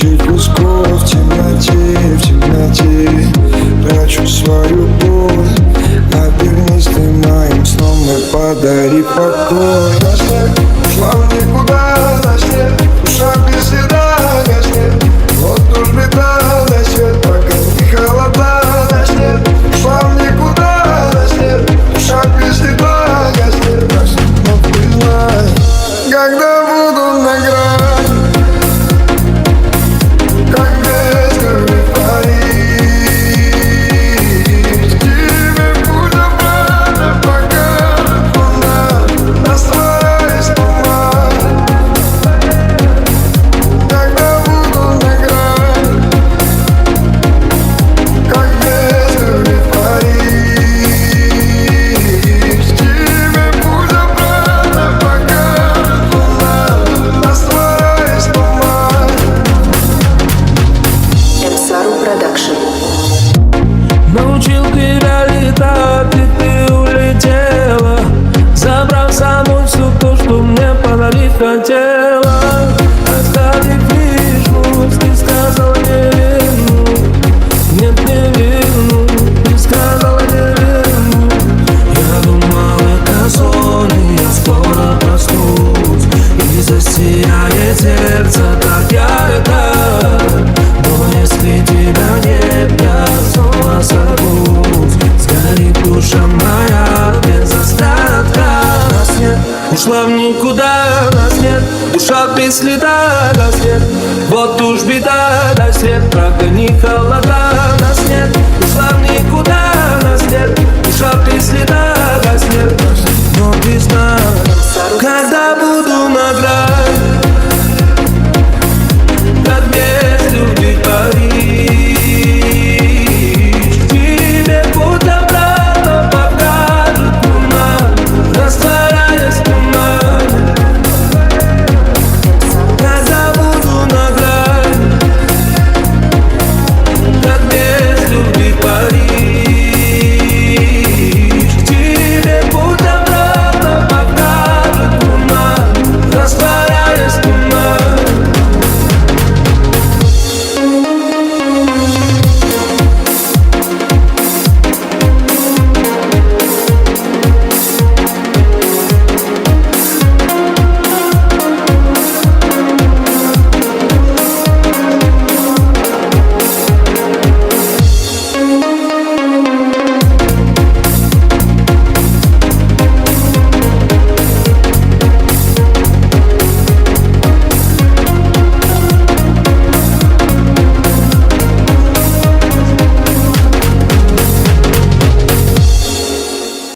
тысячи кусков в темноте прячу свою боль. Обернись ты моим сном и подари покой. Гаснет, ушла в никуда, гаснет, душа без следа, гаснет. Вот уж беда, гаснет, пока не холода, гаснет. Ушла в никуда, гаснет, душа без следа, гаснет, гаснет. Но признай, когда буду на грани, как без крови парить, тебе путь обратно покажет луна, растворяясь в тумане. Когда буду на грани, как без крови парить, тебе путь обратно покажет луна, растворяясь в тумане. Эмсару Продакшн. Научил тебя летать, и ты улетела, забрав со мной все то, что мне подарить хотела. Оставив лишь грусть, ты сказала не верну. Нет, не верну, ты сказала не верну. Я думал, это сон, и я скоро проснусь, и засияет сердце так ярко. Но если тебя нет, я снова сорвусь. Сгорит душа моя без остатка. Нас нет, ушла в никуда, нас нет, душа без следа, нас нет. Вот уж беда, нас нет, правда не холода, нас нет, ушла